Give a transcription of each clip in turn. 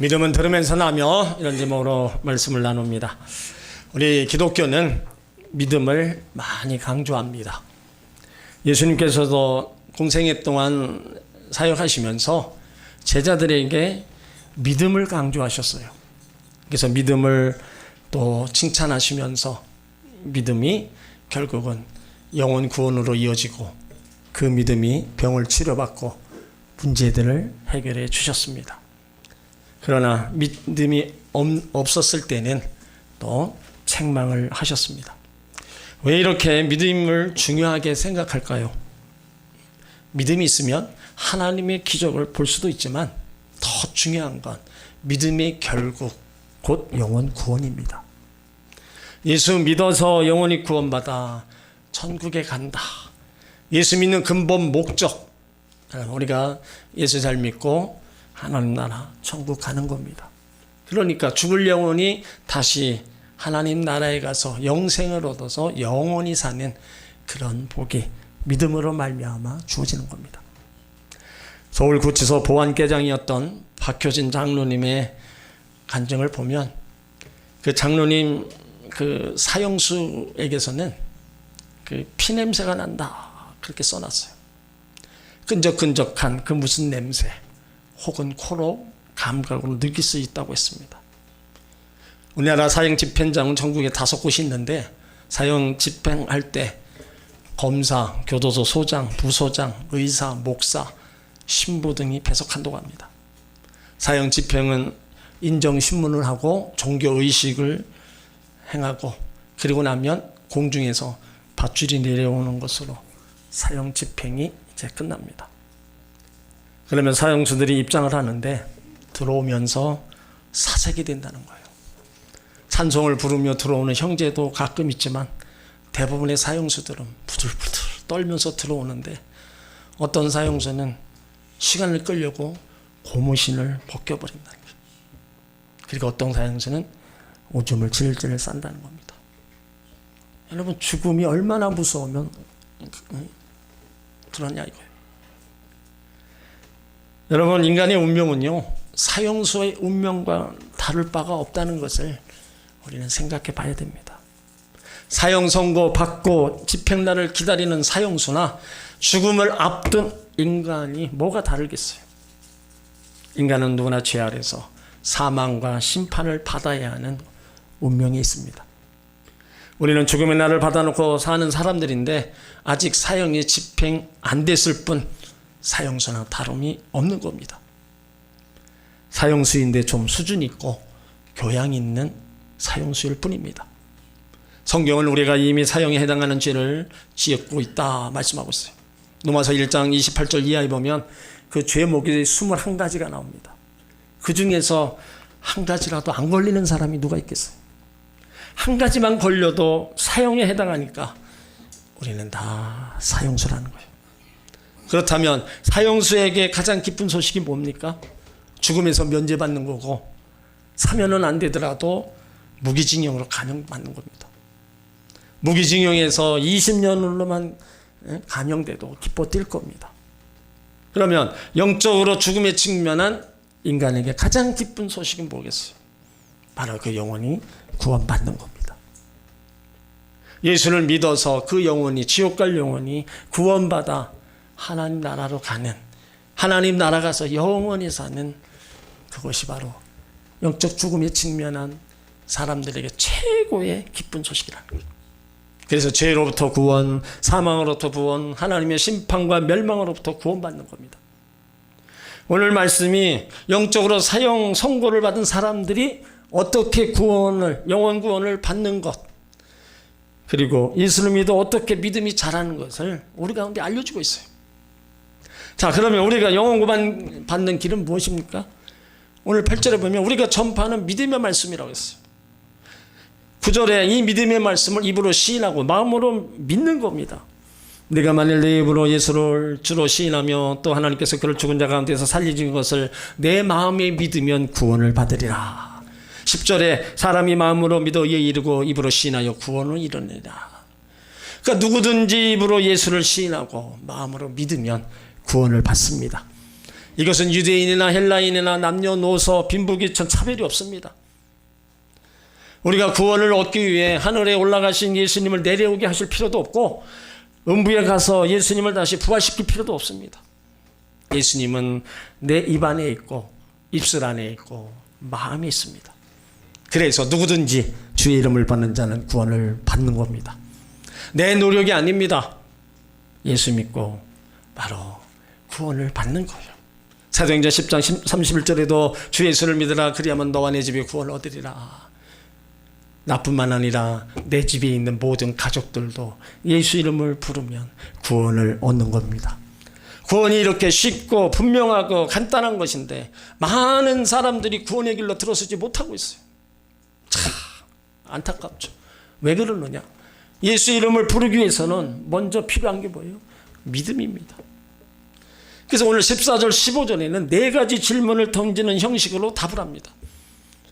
믿음은 들으면서 나며 이런 제목으로 말씀을 나눕니다. 우리 기독교는 믿음을 많이 강조합니다. 예수님께서도 공생애 동안 사역하시면서 제자들에게 믿음을 강조하셨어요. 그래서 믿음을 또 칭찬하시면서 믿음이 결국은 영혼 구원으로 이어지고 그 믿음이 병을 치료받고 문제들을 해결해 주셨습니다. 그러나 믿음이 없었을 때는 또 책망을 하셨습니다. 왜 이렇게 믿음을 중요하게 생각할까요? 믿음이 있으면 하나님의 기적을 볼 수도 있지만 더 중요한 건 믿음의 결국 곧 영혼 구원입니다. 예수 믿어서 영혼이 구원받아 천국에 간다. 예수 믿는 근본 목적, 우리가 예수 잘 믿고 하나님 나라 천국 가는 겁니다. 그러니까 죽을 영혼이 다시 하나님 나라에 가서 영생을 얻어서 영원히 사는 그런 복이 믿음으로 말미암아 주어지는 겁니다. 서울구치소 보안계장이었던 박효진 장로님의 간증을 보면 그 장로님 그 사형수에게서는 그 피냄새가 난다 그렇게 써놨어요. 끈적끈적한 그 무슨 냄새 혹은 코로 감각으로 느낄 수 있다고 했습니다. 우리나라 사형 집행장은 전국에 5곳이 있는데 사형 집행할 때 검사, 교도소 소장, 부소장, 의사, 목사, 신부 등이 배석한다고 합니다. 사형 집행은 인정신문을 하고 종교의식을 행하고 그리고 나면 공중에서 밧줄이 내려오는 것으로 사형 집행이 이제 끝납니다. 그러면 사형수들이 입장을 하는데 들어오면서 사색이 된다는 거예요. 찬송을 부르며 들어오는 형제도 가끔 있지만 대부분의 사형수들은 부들부들 떨면서 들어오는데 어떤 사형수는 시간을 끌려고 고무신을 벗겨버린다는 거예요. 그리고 어떤 사형수는 오줌을 질질 싼다는 겁니다. 여러분 죽음이 얼마나 무서우면 그러냐 이거예요. 여러분 인간의 운명은요 사형수의 운명과 다를 바가 없다는 것을 우리는 생각해 봐야 됩니다. 사형 선고 받고 집행날을 기다리는 사형수나 죽음을 앞둔 인간이 뭐가 다르겠어요? 인간은 누구나 죄 아래서 사망과 심판을 받아야 하는 운명이 있습니다. 우리는 죽음의 날을 받아놓고 사는 사람들인데 아직 사형이 집행 안 됐을 뿐 사형수나 다름이 없는 겁니다. 사형수인데 좀 수준 있고 교양 있는 사형수일 뿐입니다. 성경은 우리가 이미 사형에 해당하는 죄를 지었고 있다 말씀하고 있어요. 로마서 1장 28절 이하에 보면 그 죄목이 21가지가 나옵니다. 그 중에서 한 가지라도 안 걸리는 사람이 누가 있겠어요? 한 가지만 걸려도 사형에 해당하니까 우리는 다 사형수라는 거예요. 그렇다면 사형수에게 가장 기쁜 소식이 뭡니까? 죽음에서 면제받는 거고 사면은 안 되더라도 무기징역으로 감형받는 겁니다. 무기징역에서 20년으로만 감형돼도 기뻐 뛸 겁니다. 그러면 영적으로 죽음에 직면한 인간에게 가장 기쁜 소식은 뭐겠어요? 바로 그 영혼이 구원받는 겁니다. 예수를 믿어서 그 영혼이 지옥 갈 영혼이 구원받아 하나님 나라로 가는 하나님 나라 가서 영원히 사는 그것이 바로 영적 죽음에 직면한 사람들에게 최고의 기쁜 소식이라는 거예요. 그래서 죄로부터 구원, 사망으로부터 구원, 하나님의 심판과 멸망으로부터 구원받는 겁니다. 오늘 말씀이 영적으로 사형 선고를 받은 사람들이 어떻게 구원을, 영원 구원을 받는 것, 그리고 예수를 믿어 어떻게 믿음이 자라는 것을 우리 가운데 알려주고 있어요. 자, 그러면 우리가 영원 구원 받는 길은 무엇입니까? 오늘 8절에 보면 우리가 전파하는 믿음의 말씀이라고 했어요. 9절에 이 믿음의 말씀을 입으로 시인하고 마음으로 믿는 겁니다. 내가 만일 내 입으로 예수를 주로 시인하며 또 하나님께서 그를 죽은 자 가운데서 살리신 것을 내 마음에 믿으면 구원을 받으리라. 10절에 사람이 마음으로 믿어 이에 이르고 입으로 시인하여 구원을 이루느니라. 그러니까 누구든지 입으로 예수를 시인하고 마음으로 믿으면 구원을 받습니다. 이것은 유대인이나 헬라인이나 남녀노소 빈부귀천 차별이 없습니다. 우리가 구원을 얻기 위해 하늘에 올라가신 예수님을 내려오게 하실 필요도 없고 음부에 가서 예수님을 다시 부활시킬 필요도 없습니다. 예수님은 내 입 안에 있고 입술 안에 있고 마음에 있습니다. 그래서 누구든지 주의 이름을 받는 자는 구원을 받는 겁니다. 내 노력이 아닙니다. 예수 믿고 바로 구원을 받는 거예요. 사도행전 10장 31절에도 주 예수를 믿으라 그리하면 너와 내 집이 구원을 얻으리라. 나뿐만 아니라 내 집에 있는 모든 가족들도 예수 이름을 부르면 구원을 얻는 겁니다. 구원이 이렇게 쉽고 분명하고 간단한 것인데 많은 사람들이 구원의 길로 들어서지 못하고 있어요. 참 안타깝죠. 왜 그러느냐? 예수 이름을 부르기 위해서는 먼저 필요한 게 뭐예요? 믿음입니다. 그래서 오늘 14절 15절에는 네 가지 질문을 던지는 형식으로 답을 합니다.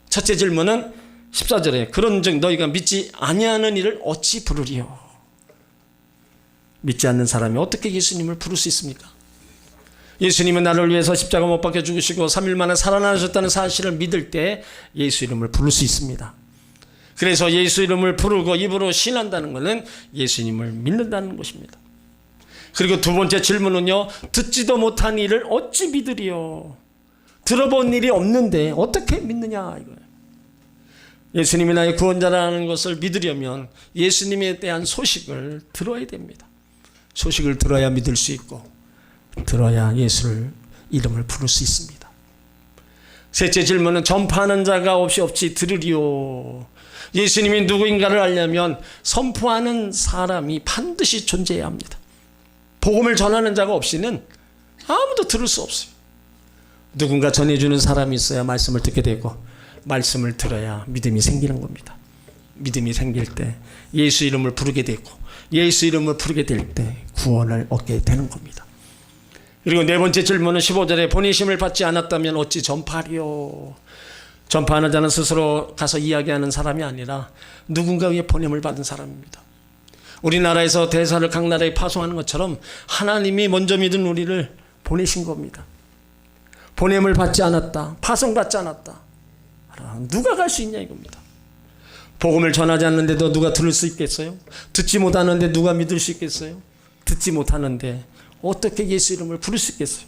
첫째 질문은 14절에 그런즉 너희가 믿지 아니하는 이를 어찌 부르리요? 믿지 않는 사람이 어떻게 예수님을 부를 수 있습니까? 예수님은 나를 위해서 십자가 못 박혀 죽으시고 3일 만에 살아나셨다는 사실을 믿을 때 예수 이름을 부를 수 있습니다. 그래서 예수 이름을 부르고 입으로 신한다는 것은 예수님을 믿는다는 것입니다. 그리고 두 번째 질문은요, 듣지도 못한 일을 어찌 믿으리요? 들어본 일이 없는데 어떻게 믿느냐 이거예요. 예수님이 나의 구원자라는 것을 믿으려면 예수님에 대한 소식을 들어야 됩니다. 소식을 들어야 믿을 수 있고 들어야 예수를 이름을 부를 수 있습니다. 셋째 질문은 전파하는 자가 없이 들으리요. 예수님이 누구인가를 알려면 선포하는 사람이 반드시 존재해야 합니다. 복음을 전하는 자가 없이는 아무도 들을 수 없어요. 누군가 전해주는 사람이 있어야 말씀을 듣게 되고 말씀을 들어야 믿음이 생기는 겁니다. 믿음이 생길 때 예수 이름을 부르게 되고 예수 이름을 부르게 될 때 구원을 얻게 되는 겁니다. 그리고 네 번째 질문은 15절에 보내심을 받지 않았다면 어찌 전파하리요? 전파하는 자는 스스로 가서 이야기하는 사람이 아니라 누군가 위해 보냄을 받은 사람입니다. 우리나라에서 대사를 각 나라에 파송하는 것처럼 하나님이 먼저 믿은 우리를 보내신 겁니다. 보냄을 받지 않았다, 파송받지 않았다. 누가 갈 수 있냐 이겁니다. 복음을 전하지 않는데도 누가 들을 수 있겠어요? 듣지 못하는데 누가 믿을 수 있겠어요? 듣지 못하는데 어떻게 예수 이름을 부를 수 있겠어요?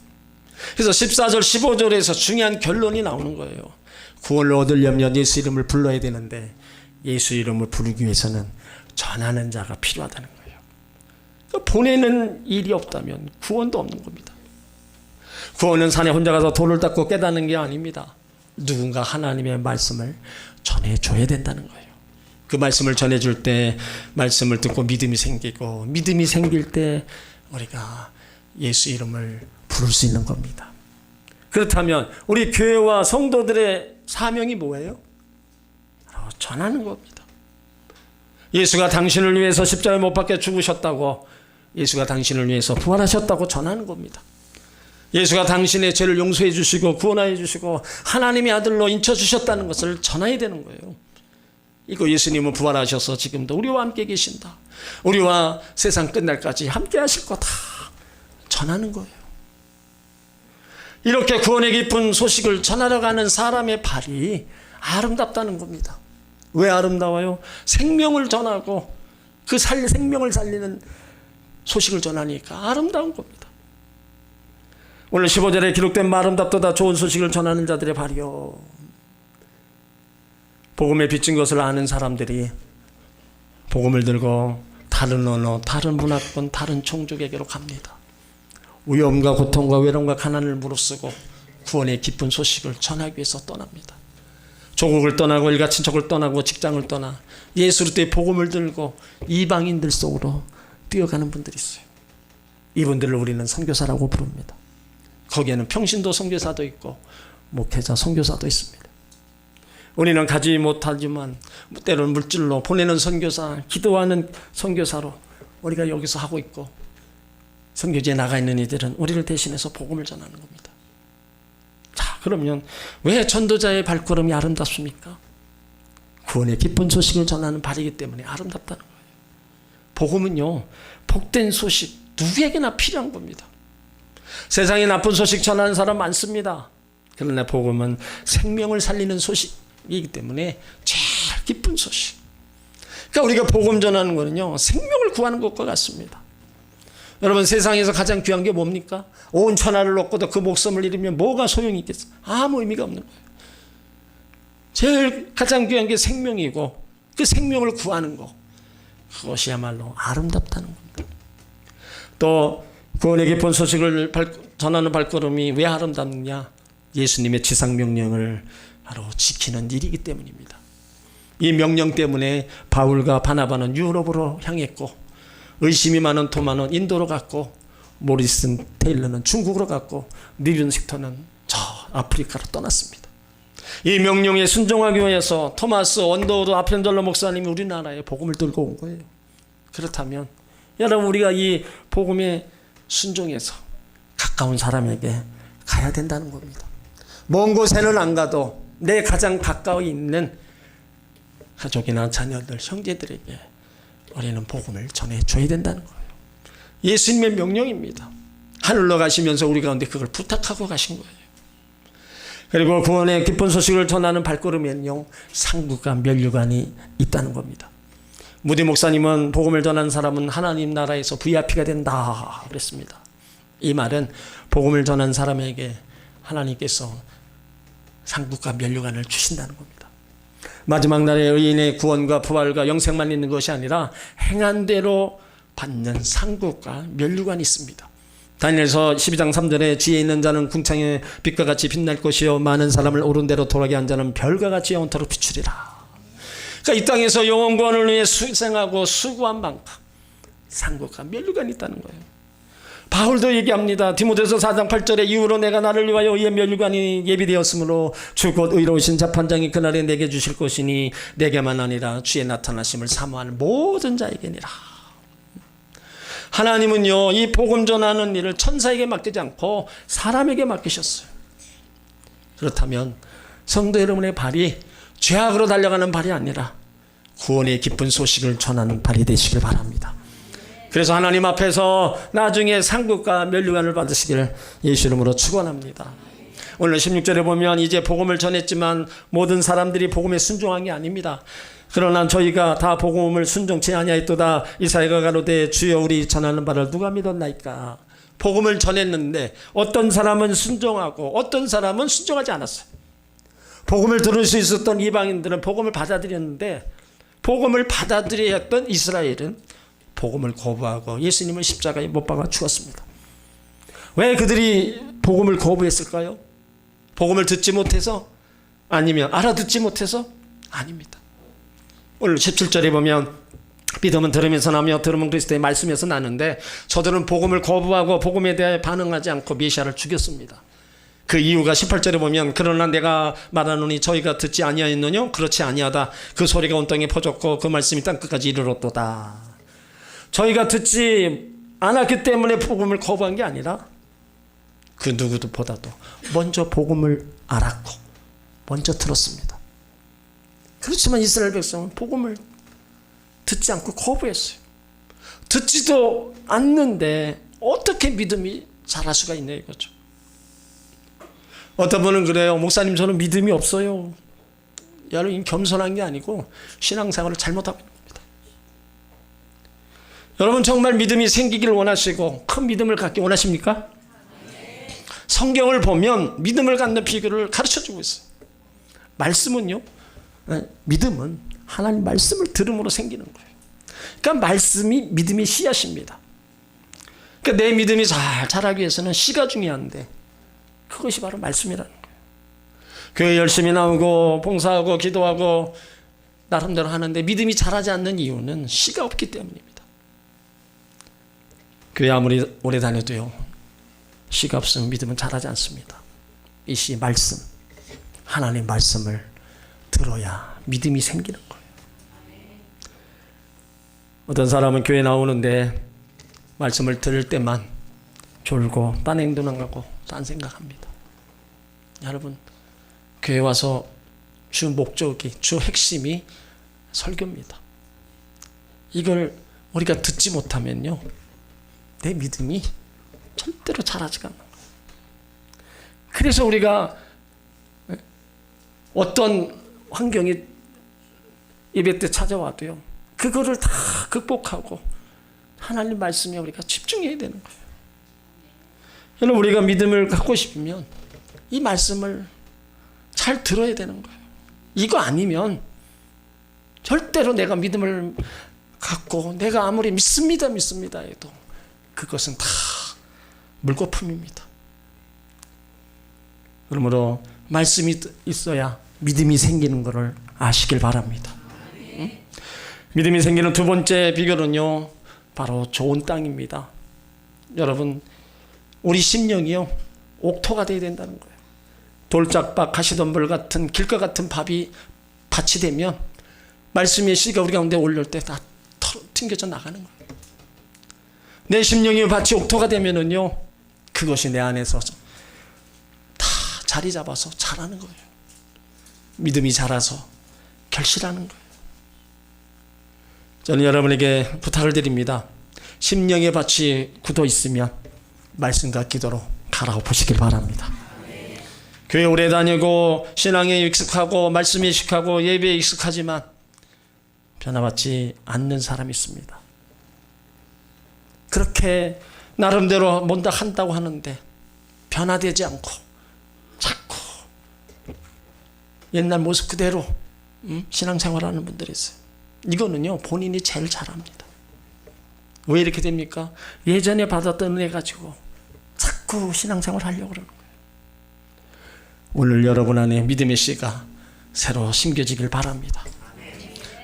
그래서 14절 15절에서 중요한 결론이 나오는 거예요. 구원을 얻으려면 예수 이름을 불러야 되는데 예수 이름을 부르기 위해서는 전하는 자가 필요하다는 거예요. 그러니까 보내는 일이 없다면 구원도 없는 겁니다. 구원은 산에 혼자 가서 돌을 닦고 깨닫는 게 아닙니다. 누군가 하나님의 말씀을 전해줘야 된다는 거예요. 그 말씀을 전해줄 때 말씀을 듣고 믿음이 생기고 믿음이 생길 때 우리가 예수 이름을 부를 수 있는 겁니다. 그렇다면 우리 교회와 성도들의 사명이 뭐예요? 바로 전하는 겁니다. 예수가 당신을 위해서 십자가에 못 박혀 죽으셨다고, 예수가 당신을 위해서 부활하셨다고 전하는 겁니다. 예수가 당신의 죄를 용서해 주시고 구원하여 주시고 하나님의 아들로 인쳐주셨다는 것을 전해야 되는 거예요. 이거 예수님은 부활하셔서 지금도 우리와 함께 계신다. 우리와 세상 끝날까지 함께 하실 거다. 전하는 거예요. 이렇게 구원의 기쁜 소식을 전하러 가는 사람의 발이 아름답다는 겁니다. 왜 아름다워요? 생명을 전하고 그 생명을 살리는 소식을 전하니까 아름다운 겁니다. 오늘 15절에 기록된 아름답도다 좋은 소식을 전하는 자들의 발이요. 복음에 비친 것을 아는 사람들이 복음을 들고 다른 언어, 다른 문화권, 다른 종족에게로 갑니다. 위험과 고통과 외로움과 가난을 무릅쓰고 구원의 기쁜 소식을 전하기 위해서 떠납니다. 조국을 떠나고 일가 친척을 떠나고 직장을 떠나 예수를 때 복음을 들고 이방인들 속으로 뛰어가는 분들이 있어요. 이분들을 우리는 선교사라고 부릅니다. 거기에는 평신도 선교사도 있고 목회자 선교사도 있습니다. 우리는 가지 못하지만 때로는 물질로 보내는 선교사, 기도하는 선교사로 우리가 여기서 하고 있고, 선교지에 나가 있는 이들은 우리를 대신해서 복음을 전하는 겁니다. 자, 그러면 왜 전도자의 발걸음이 아름답습니까? 구원의 기쁜 소식을 전하는 발이기 때문에 아름답다는 거예요. 복음은요, 복된 소식 누구에게나 필요한 겁니다. 세상에 나쁜 소식 전하는 사람 많습니다. 그러나 복음은 생명을 살리는 소식이기 때문에 제일 기쁜 소식. 그러니까 우리가 복음 전하는 거는요, 생명을 구하는 것과 같습니다. 여러분, 세상에서 가장 귀한 게 뭡니까? 온 천하를 얻고도 그 목숨을 잃으면 뭐가 소용이 있겠어? 아무 의미가 없는 거예요. 제일 가장 귀한 게 생명이고, 그 생명을 구하는 거, 그것이야말로 아름답다는 겁니다. 또 구원의 기쁜 소식을 전하는 발걸음이 왜 아름답느냐? 예수님의 지상명령을 바로 지키는 일이기 때문입니다. 이 명령 때문에 바울과 바나바는 유럽으로 향했고, 의심이 많은 토마는 인도로 갔고, 모리슨 테일러는 중국으로 갔고, 리륜 식터는 저 아프리카로 떠났습니다. 이 명령에 순종하기 위해서 토마스 원도우드 아펜절러 목사님이 우리나라에 복음을 들고 온 거예요. 그렇다면 여러분, 우리가 이 복음에 순종해서 가까운 사람에게 가야 된다는 겁니다. 먼 곳에는 안 가도 내 가장 가까이 있는 가족이나 자녀들, 형제들에게 우리는 복음을 전해줘야 된다는 거예요. 예수님의 명령입니다. 하늘로 가시면서 우리 가운데 그걸 부탁하고 가신 거예요. 그리고 구원의 기쁜 소식을 전하는 발걸음에는요, 상급과 면류관이 있다는 겁니다. 무디 목사님은 복음을 전하는 사람은 하나님 나라에서 VIP가 된다 그랬습니다. 이 말은 복음을 전하는 사람에게 하나님께서 상급과 면류관을 주신다는 겁니다. 마지막 날에 의인의 구원과 부활과 영생만 있는 것이 아니라 행한 대로 받는 상급과 면류관이 있습니다. 다니엘서 12장 3절에 지혜 있는 자는 궁창의 빛과 같이 빛날 것이요 많은 사람을 옳은 대로 돌아가게 한 자는 별과 같이 영원토록 비추리라. 그러니까 이 땅에서 영원 구원을 위해 수생하고 수고한 만큼 상급과 면류관이 있다는 거예요. 바울도 얘기합니다. 디모데서 4장 8절에 이후로 내가 나를 위하여 의의 면류관이 예비되었으므로 주 곧 의로우신 재판장이 그날에 내게 주실 것이니 내게만 아니라 주의 나타나심을 사모하는 모든 자에게니라. 하나님은요, 이 복음 전하는 일을 천사에게 맡기지 않고 사람에게 맡기셨어요. 그렇다면 성도 여러분의 발이 죄악으로 달려가는 발이 아니라 구원의 기쁜 소식을 전하는 발이 되시길 바랍니다. 그래서 하나님 앞에서 나중에 상급과 면류관을 받으시기를 예수 이름으로 축원합니다. 오늘 16절에 보면 이제 복음을 전했지만 모든 사람들이 복음에 순종한 게 아닙니다. 그러나 저희가 다 복음을 순종치 아니하였도다. 이사야가 가로되 주여 우리 전하는 바를 누가 믿었나이까. 복음을 전했는데 어떤 사람은 순종하고 어떤 사람은 순종하지 않았어요. 복음을 들을 수 있었던 이방인들은 복음을 받아들였는데, 복음을 받아들여야 했던 이스라엘은 복음을 거부하고 예수님을 십자가에 못 박아 죽었습니다. 왜 그들이 복음을 거부했을까요? 복음을 듣지 못해서? 아니면 알아듣지 못해서? 아닙니다. 오늘 17절에 보면 믿음은 들으면서 나며 들으면 그리스도의 말씀에서 나는데, 저들은 복음을 거부하고 복음에 대해 반응하지 않고 메시아를 죽였습니다. 그 이유가 18절에 보면 그러나 내가 말하노니 저희가 듣지 아니하였느뇨? 그렇지 아니하다. 그 소리가 온 땅에 퍼졌고 그 말씀이 땅끝까지 이르렀도다. 저희가 듣지 않았기 때문에 복음을 거부한 게 아니라 그 누구보다도 먼저 복음을 알았고 먼저 들었습니다. 그렇지만 이스라엘 백성은 복음을 듣지 않고 거부했어요. 듣지도 않는데 어떻게 믿음이 자랄 수가 있냐 이거죠. 어떤 분은 그래요. 목사님 저는 믿음이 없어요. 여러분, 겸손한 게 아니고 신앙생활을 잘못하고 있는 겁니다. 여러분, 정말 믿음이 생기기를 원하시고 큰 믿음을 갖기 원하십니까? 성경을 보면 믿음을 갖는 비결을 가르쳐주고 있어요. 말씀은요, 믿음은 하나님 말씀을 들음으로 생기는 거예요. 그러니까 말씀이 믿음의 씨앗입니다. 그러니까 내 믿음이 잘 자라기 위해서는 씨가 중요한데 그것이 바로 말씀이라는 거예요. 교회 열심히 나오고 봉사하고 기도하고 나름대로 하는데 믿음이 자라지 않는 이유는 씨가 없기 때문입니다. 교회 아무리 오래 다녀도요, 씨가 없으면 믿음은 자라지 않습니다. 이 씨 말씀, 하나님 말씀을 들어야 믿음이 생기는 거예요. 어떤 사람은 교회 나오는데 말씀을 들을 때만 졸고 딴 행동하고 딴 생각합니다. 여러분, 교회 와서 주 목적이, 주 핵심이 설교입니다. 이걸 우리가 듣지 못하면요, 내 믿음이 절대로 잘하지가 않는 거예요. 그래서 우리가 어떤 환경이 예배 때 찾아와도요, 그거를 다 극복하고 하나님 말씀에 우리가 집중해야 되는 거예요. 여러분, 우리가 믿음을 갖고 싶으면 이 말씀을 잘 들어야 되는 거예요. 이거 아니면 절대로 내가 믿음을 갖고 내가 아무리 믿습니다 해도 그것은 다 물거품입니다. 그러므로 말씀이 있어야 믿음이 생기는 것을 아시길 바랍니다. 응? 믿음이 생기는 두 번째 비결은요, 바로 좋은 땅입니다. 여러분, 우리 심령이요, 옥토가 되어야 된다는 거예요. 돌짝박 가시덤불 같은 길가 같은 밭이 되면 말씀의 씨가 우리 가운데 올릴 때 다 튕겨져 나가는 거예요. 내 심령이 밭이 옥토가 되면은요, 그것이 내 안에서 다 자리 잡아서 자라는 거예요. 믿음이 자라서 결실하는 거예요. 저는 여러분에게 부탁을 드립니다. 심령의 밭이 굳어 있으면 말씀과 기도로 갈아엎으시길 바랍니다. 교회 오래 다니고 신앙에 익숙하고 말씀에 익숙하고 예배에 익숙하지만 변화받지 않는 사람이 있습니다. 그렇게 나름대로 뭔가 한다고 하는데 변화되지 않고 자꾸 옛날 모습 그대로 신앙생활하는 분들이 있어요. 이거는요, 본인이 제일 잘합니다. 왜 이렇게 됩니까? 예전에 받았던 은혜 가지고 자꾸 신앙생활 하려고 그러는 거예요. 오늘 여러분 안에 믿음의 씨가 새로 심겨지길 바랍니다.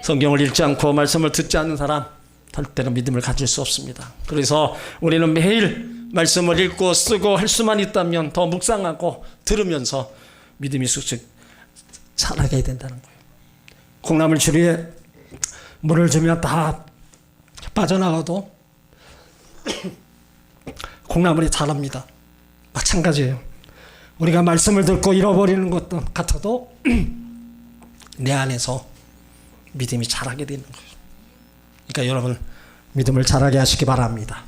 성경을 읽지 않고 말씀을 듣지 않는 사람 절대로 믿음을 가질 수 없습니다. 그래서 우리는 매일 말씀을 읽고 쓰고 할 수만 있다면 더 묵상하고 들으면서 믿음이 쑥쑥 자라게 된다는 거예요. 콩나물 주위에 물을 주면 다 빠져나가도 콩나물이 자랍니다. 마찬가지예요. 우리가 말씀을 듣고 잃어버리는 것도 같아도 내 안에서 믿음이 자라게 되는 거예요. 그러니까 여러분, 믿음을 자라게 하시기 바랍니다.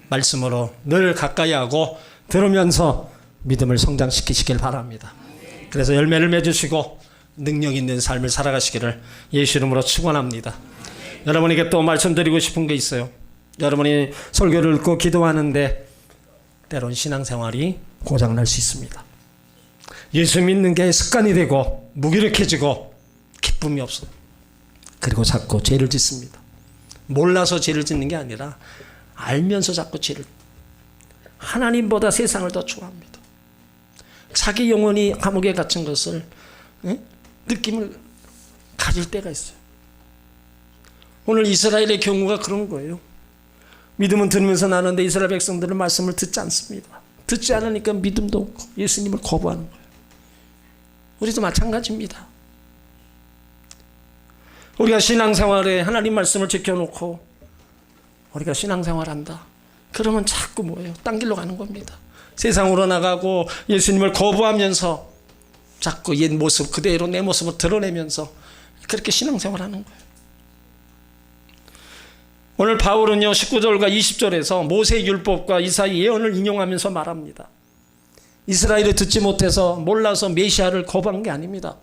말씀으로 늘 가까이 하고 들으면서 믿음을 성장시키시길 바랍니다. 그래서 열매를 맺으시고 능력 있는 삶을 살아가시기를 예수 이름으로 축원합니다. 여러분에게 또 말씀드리고 싶은 게 있어요. 여러분이 설교를 듣고 기도하는데 때론 신앙생활이 고장날 수 있습니다. 예수 믿는 게 습관이 되고 무기력해지고 기쁨이 없어요. 그리고 자꾸 죄를 짓습니다. 몰라서 죄를 짓는 게 아니라 알면서 자꾸 죄를, 하나님보다 세상을 더 좋아합니다. 자기 영혼이 감옥에 갇힌 것을 느낌을 가질 때가 있어요. 오늘 이스라엘의 경우가 그런 거예요. 믿음은 들으면서 나는데 이스라엘 백성들은 말씀을 듣지 않습니다. 듣지 않으니까 믿음도 없고 예수님을 거부하는 거예요. 우리도 마찬가지입니다. 우리가 신앙생활에 하나님 말씀을 지켜놓고 우리가 신앙생활한다. 그러면 자꾸 뭐예요? 딴 길로 가는 겁니다. 세상으로 나가고 예수님을 거부하면서 자꾸 옛 모습 그대로 내 모습을 드러내면서 그렇게 신앙생활하는 거예요. 오늘 바울은요, 19절과 20절에서 모세의 율법과 이사야 예언을 인용하면서 말합니다. 이스라엘이 듣지 못해서 몰라서 메시아를 거부한 게 아닙니다.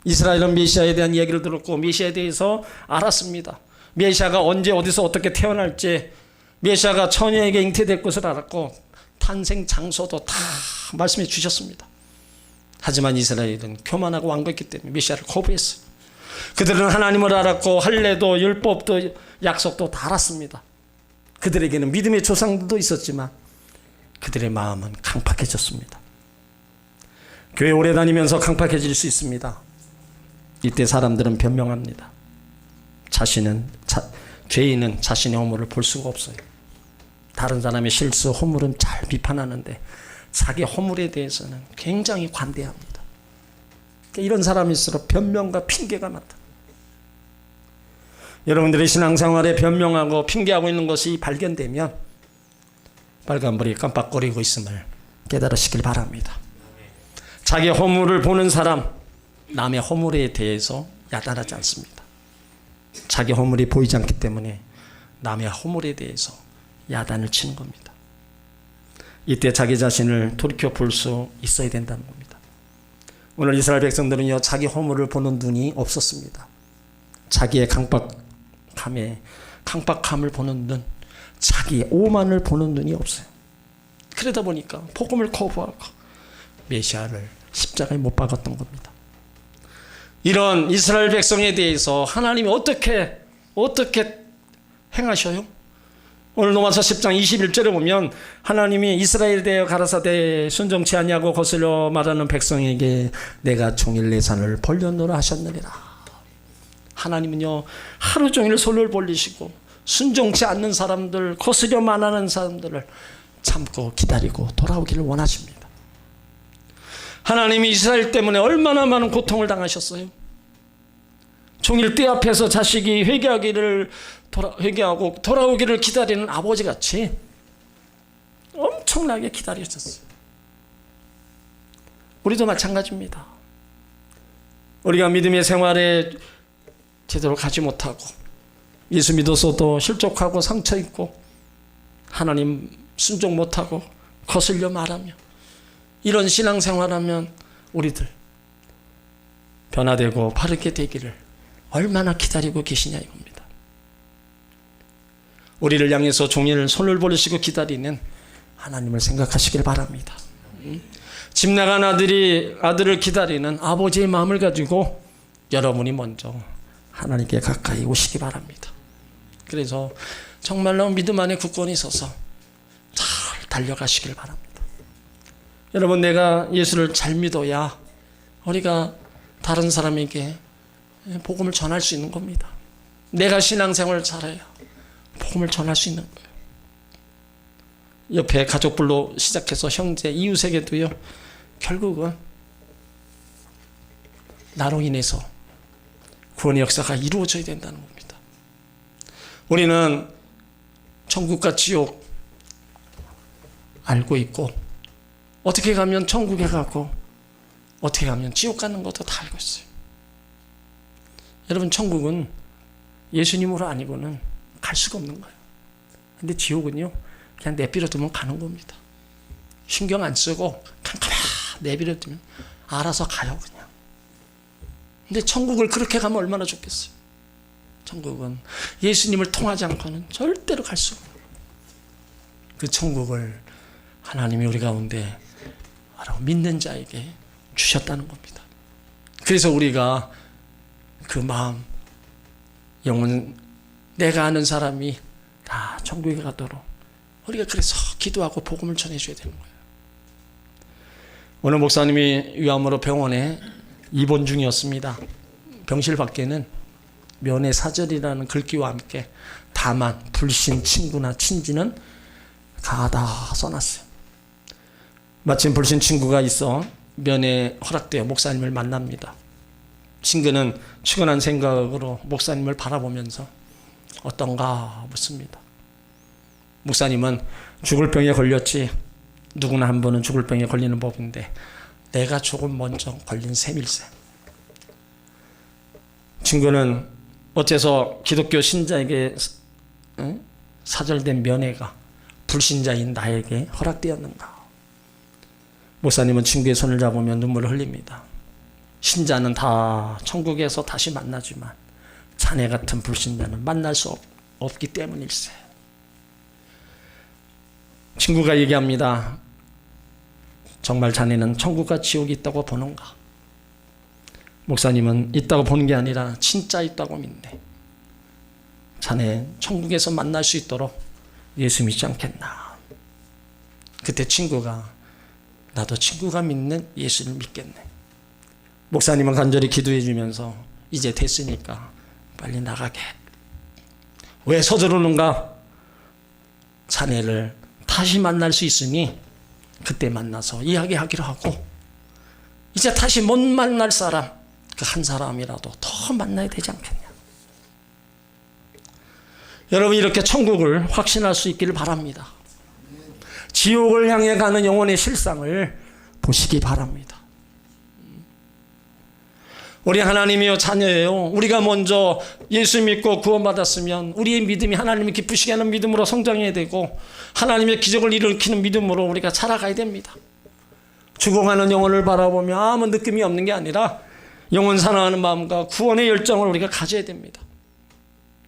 이스라엘은 메시아에 대한 얘기를 들었고 메시아에 대해서 알았습니다. 메시아가 언제 어디서 어떻게 태어날지, 메시아가 처녀에게 잉태될 것을 알았고 탄생 장소도 다 말씀해 주셨습니다. 하지만 이스라엘은 교만하고 완고했기 때문에 메시아를 거부했어요. 그들은 하나님을 알았고 할례도 율법도 약속도 다 알았습니다. 그들에게는 믿음의 조상들도 있었지만 그들의 마음은 강팍해졌습니다. 교회 오래 다니면서 강팍해질 수 있습니다. 이때 사람들은 변명합니다. 죄인은 자신의 허물을 볼 수가 없어요. 다른 사람의 실수, 허물은 잘 비판하는데 자기 허물에 대해서는 굉장히 관대합니다. 이런 사람일수록 변명과 핑계가 많다. 여러분들의 신앙생활에 변명하고 핑계하고 있는 것이 발견되면 빨간불이 깜빡거리고 있음을 깨달으시길 바랍니다. 자기 허물을 보는 사람, 남의 허물에 대해서 야단하지 않습니다. 자기 허물이 보이지 않기 때문에 남의 허물에 대해서 야단을 치는 겁니다. 이때 자기 자신을 돌이켜 볼 수 있어야 된다는 겁니다. 오늘 이스라엘 백성들은요, 자기 허물을 보는 눈이 없었습니다. 자기의 강박함을 보는 눈, 자기의 오만을 보는 눈이 없어요. 그러다 보니까 복음을 거부하고 메시아를 십자가에 못 박았던 겁니다. 이런 이스라엘 백성에 대해서 하나님이 어떻게 행하셔요? 오늘 로마서 10장 21절에 보면 하나님이 이스라엘에 대하여 가라사대 순종치 아니하고 거슬려 말하는 백성에게 내가 종일 내 산을 벌렸노라 하셨느니라. 하나님은요, 하루 종일 손을 벌리시고 순종치 않는 사람들, 거스려 말하는 사람들을 참고 기다리고 돌아오기를 원하십니다. 하나님이 이스라엘 때문에 얼마나 많은 고통을 당하셨어요. 종일 때 앞에서 자식이 회개하고 돌아오기를 기다리는 아버지같이 엄청나게 기다리셨어요. 우리도 마찬가지입니다. 우리가 믿음의 생활에 제대로 가지 못하고 예수 믿어서도 실족하고 상처 입고 하나님 순종 못하고 거슬려 말하며 이런 신앙생활하면 우리들 변화되고 바르게 되기를 얼마나 기다리고 계시냐 이겁니다. 우리를 향해서 종일 손을 벌리시고 기다리는 하나님을 생각하시길 바랍니다. 집 나간 아들을 기다리는 아버지의 마음을 가지고 여러분이 먼저 하나님께 가까이 오시기 바랍니다. 그래서 정말로 믿음 안에 굳건히 서서 잘 달려가시길 바랍니다. 여러분, 내가 예수를 잘 믿어야 우리가 다른 사람에게 복음을 전할 수 있는 겁니다. 내가 신앙생활을 잘해야 복음을 전할 수 있는 거예요. 옆에 가족불로 시작해서 형제, 이웃에게도요, 결국은 나로 인해서 구원의 역사가 이루어져야 된다는 겁니다. 우리는 천국과 지옥 알고 있고 어떻게 가면 천국에 가고 어떻게 가면 지옥 가는 것도 다 알고 있어요. 여러분, 천국은 예수님으로 아니고는 갈 수가 없는 거예요. 근데 지옥은요, 그냥 내버려두면 가는 겁니다. 신경 안 쓰고 그냥 가만 내버려두면 알아서 가요, 그냥. 근데 천국을 그렇게 가면 얼마나 좋겠어요. 천국은 예수님을 통하지 않고는 절대로 갈 수 없는 거예요. 그 천국을 하나님이 우리 가운데 믿는 자에게 주셨다는 겁니다. 그래서 우리가 그 마음, 영혼, 내가 아는 사람이 다 천국에 가도록 우리가 그래서 기도하고 복음을 전해줘야 되는 거예요. 오늘 목사님이 위암으로 병원에 입원 중이었습니다. 병실 밖에는 면회 사절이라는 글귀와 함께 다만 불신 친구나 친지는 가다 써놨어요. 마침 불신 친구가 있어 면회 허락되어 목사님을 만납니다. 친구는 측은한 생각으로 목사님을 바라보면서 어떤가 묻습니다. 목사님은 죽을 병에 걸렸지, 누구나 한 번은 죽을 병에 걸리는 법인데 내가 조금 먼저 걸린 셈일세. 친구는 어째서 기독교 신자에게 사절된 면회가 불신자인 나에게 허락되었는가. 목사님은 친구의 손을 잡으며 눈물을 흘립니다. 신자는 다 천국에서 다시 만나지만 자네 같은 불신자는 만날 수 없기 때문일세. 친구가 얘기합니다. 정말 자네는 천국과 지옥이 있다고 보는가? 목사님은 있다고 보는 게 아니라 진짜 있다고 믿네. 자네 천국에서 만날 수 있도록 예수 믿지 않겠나? 그때 친구가 나도 친구가 믿는 예수를 믿겠네. 목사님은 간절히 기도해 주면서 이제 됐으니까 빨리 나가게. 왜 서두르는가? 자네를 다시 만날 수 있으니 그때 만나서 이야기하기로 하고 이제 다시 못 만날 사람 그 한 사람이라도 더 만나야 되지 않겠냐. 여러분, 이렇게 천국을 확신할 수 있기를 바랍니다. 지옥을 향해 가는 영혼의 실상을 보시기 바랍니다. 우리 하나님이요 자녀예요. 우리가 먼저 예수 믿고 구원받았으면 우리의 믿음이 하나님을 기쁘시게 하는 믿음으로 성장해야 되고 하나님의 기적을 일으키는 믿음으로 우리가 살아가야 됩니다. 죽어가는 영혼을 바라보며 아무 느낌이 없는 게 아니라 영혼 사랑하는 마음과 구원의 열정을 우리가 가져야 됩니다.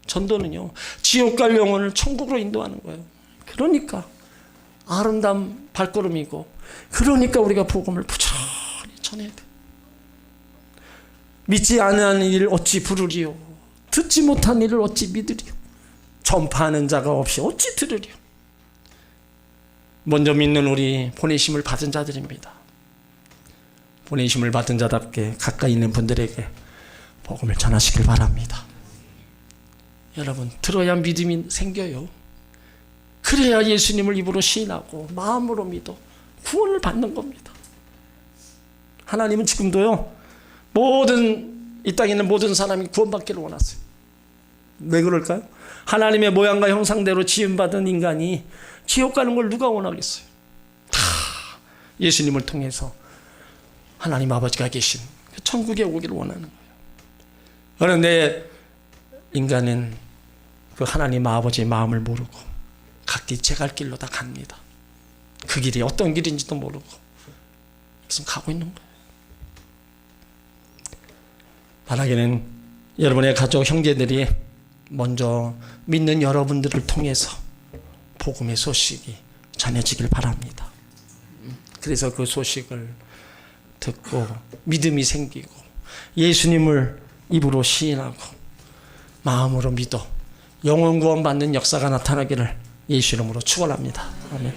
전도는요, 지옥 갈 영혼을 천국으로 인도하는 거예요. 그러니까 아름다운 발걸음이고, 그러니까 우리가 복음을 부지런히 전해야 돼. 믿지 않은 일을 어찌 부르리요? 듣지 못한 일을 어찌 믿으리요? 전파하는 자가 없이 어찌 들으리요? 먼저 믿는 우리 보내심을 받은 자들입니다. 보내심을 받은 자답게 가까이 있는 분들에게 복음을 전하시길 바랍니다. 여러분, 들어야 믿음이 생겨요. 그래야 예수님을 입으로 시인하고 마음으로 믿어 구원을 받는 겁니다. 하나님은 지금도요, 이 땅에 있는 모든 사람이 구원받기를 원하세요. 왜 그럴까요? 하나님의 모양과 형상대로 지음받은 인간이 지옥 가는 걸 누가 원하겠어요? 다 예수님을 통해서 하나님 아버지가 계신 그 천국에 오기를 원하는 거예요. 그런데 인간은 그 하나님 아버지의 마음을 모르고 각기 제갈 길로 다 갑니다. 그 길이 어떤 길인지도 모르고 지금 가고 있는 거예요. 바라기는 여러분의 가족 형제들이 먼저 믿는 여러분들을 통해서 복음의 소식이 전해지길 바랍니다. 그래서 그 소식을 듣고 믿음이 생기고 예수님을 입으로 시인하고 마음으로 믿어 영혼 구원 받는 역사가 나타나기를 예수 이름으로 축원합니다. 아멘.